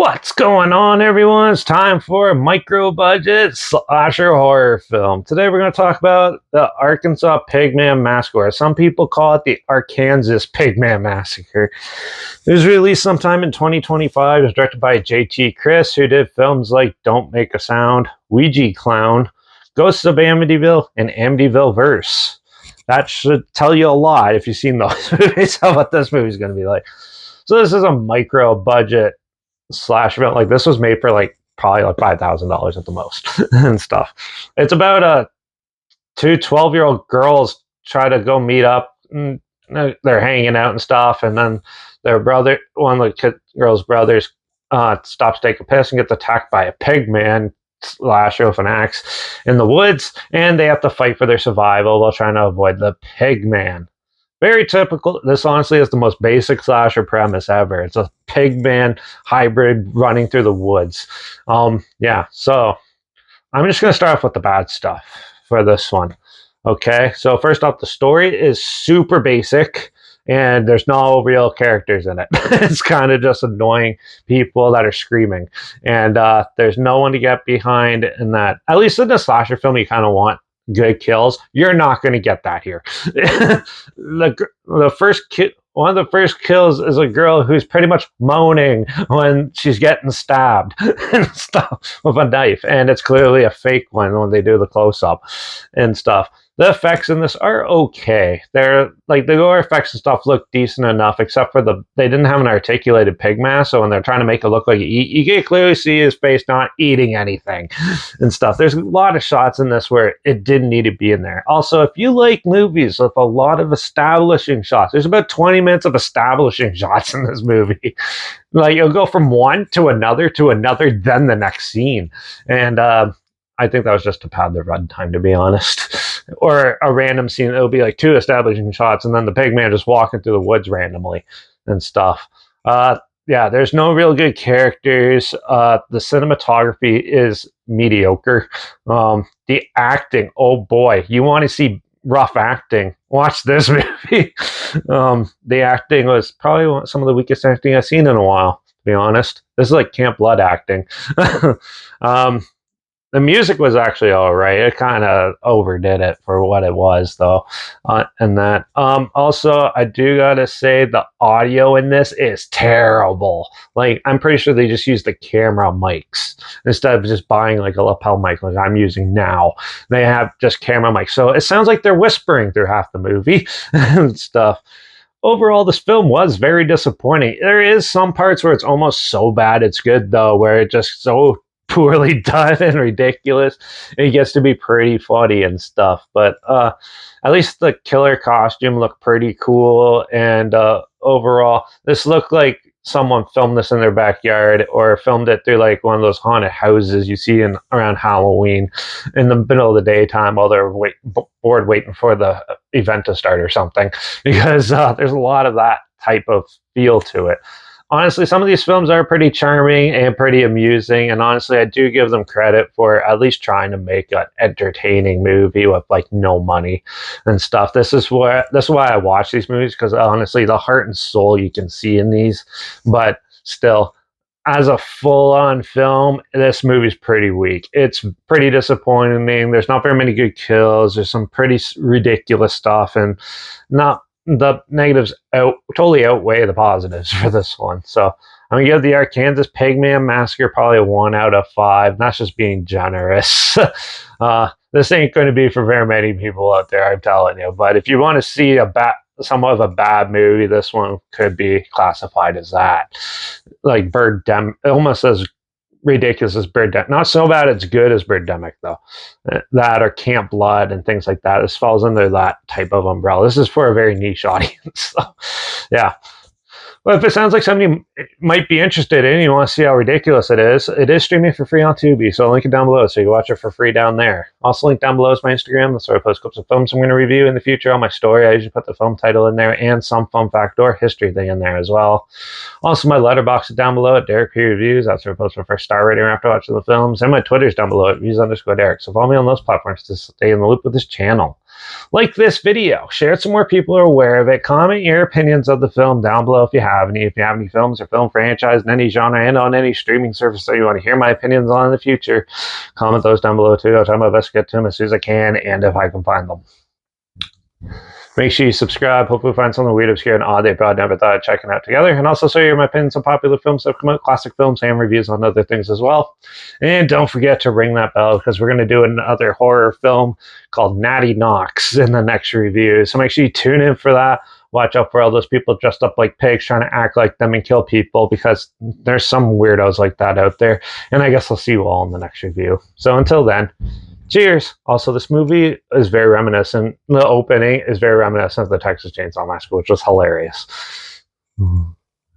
What's going on, everyone? It's time for a micro-budget slasher horror film. Today we're going to talk about the Arkansas Pigman Massacre. Some people call it the Arkansas Pigman Massacre. It was released sometime in 2025. It was directed by J.T. Chris, who did films like Don't Make a Sound, Ouija Clown, Ghosts of Amityville, and Amityville Verse. That should tell you a lot if you've seen those movies, how what this movie's going to be like. So this is a micro-budget slash event. Like, this was made for like probably like $5,000 at the most and stuff. It's about two 12-year-old girls try to go meet up, and they're hanging out and stuff, and then their brother, one of the girl's brothers, stops to take a piss and gets attacked by a pig man slasher with an axe in the woods, and they have to fight for their survival while trying to avoid the pig man. Very typical. This honestly is the most basic slasher premise ever. It's a pigman hybrid running through the woods. Yeah, so I'm just going to start off with the bad stuff for this one. Okay, so first off, the story is super basic, and there's no real characters in it. It's kind of just annoying people that are screaming, and there's no one to get behind in that. At least in the slasher film, you kind of want good kills. You're not going to get that here. the first one of the first kills is a girl who's pretty much moaning when she's getting stabbed and stuff with a knife, and it's clearly a fake one when they do the close-up and stuff. The effects in this are okay. They're like, the gore effects and stuff look decent enough, except for they didn't have an articulated pig mask, so when they're trying to make it look like you can clearly see his face not eating anything and stuff. There's a lot of shots in this where it didn't need to be in there. Also, if you like movies with a lot of establishing shots, there's about 20 minutes of establishing shots in this movie. Like, you'll go from one to another, then the next scene. And I think that was just to pad the runtime, to be honest. Or a random scene, it'll be like two establishing shots, and then the pig man just walking through the woods randomly and stuff. Yeah, there's no real good characters. The cinematography is mediocre. The acting, oh boy, you want to see rough acting, watch this movie. The acting was probably some of the weakest acting I've seen in a while, to be honest. This is like Camp Blood acting. The music was actually all right. It kind of overdid it for what it was, though. And that. Also, I do gotta say the audio in this is terrible. Like, I'm pretty sure they just used the camera mics instead of just buying like a lapel mic like I'm using now. They have just camera mics, so it sounds like they're whispering through half the movie and stuff. Overall, this film was very disappointing. There is some parts where it's almost so bad it's good, though, where it just so poorly done and ridiculous. It gets to be pretty funny and stuff, but at least the killer costume looked pretty cool, and overall this looked like someone filmed this in their backyard or filmed it through like one of those haunted houses you see in around Halloween in the middle of the daytime while they're bored waiting for the event to start or something, because there's a lot of that type of feel to it. Honestly, some of these films are pretty charming and pretty amusing, and honestly, I do give them credit for at least trying to make an entertaining movie with like no money and stuff. This is why I watch these movies, because honestly, the heart and soul you can see in these, but still, as a full-on film, this movie's pretty weak. It's pretty disappointing. There's not very many good kills. There's some pretty ridiculous stuff, and not the negatives totally outweigh the positives for this one. So I'm gonna give the Arkansas Pigman Massacre probably a 1 out of 5. That's just being generous. This ain't going to be for very many people out there, I'm telling you. But if you want to see somewhat of a bad movie, this one could be classified as that. Like almost as ridiculous as Birdemic. Not so bad it's good as Birdemic, though. That or Camp Blood and things like that. This falls under that type of umbrella. This is for a very niche audience. So, yeah. Well, if it sounds like somebody might be interested in, you want to see how ridiculous it is streaming for free on Tubi, so I'll link it down below so you can watch it for free down there. Also, link down below is my Instagram. That's where I post clips of films I'm going to review in the future on my story. I usually put the film title in there and some fun fact or history thing in there as well. Also, my Letterbox is down below at Derek P Reviews. That's where I post my first star rating after watching the films. And my Twitter's down below at views_Derek. So follow me on those platforms to stay in the loop with this channel. like this video, share it so more people are aware of it. Comment your opinions of the film down below if you have any. If you have any films or film franchise in any genre and on any streaming service that you want to hear my opinions on in the future, comment those down below too. I'll try my best to get to them as soon as I can and if I can find them. Make sure you subscribe. Hopefully find something weird, obscure, and odd they probably never thought of checking out together. And also share my opinions on popular films that have come out, classic films, and reviews on other things as well. And don't forget to ring that bell because we're going to do another horror film called Natty Knocks in the next review. So make sure you tune in for that. Watch out for all those people dressed up like pigs trying to act like them and kill people because there's some weirdos like that out there. And I guess I'll see you all in the next review. So until then, cheers. Also, this movie is very reminiscent. The opening is very reminiscent of the Texas Chainsaw Massacre, which was hilarious.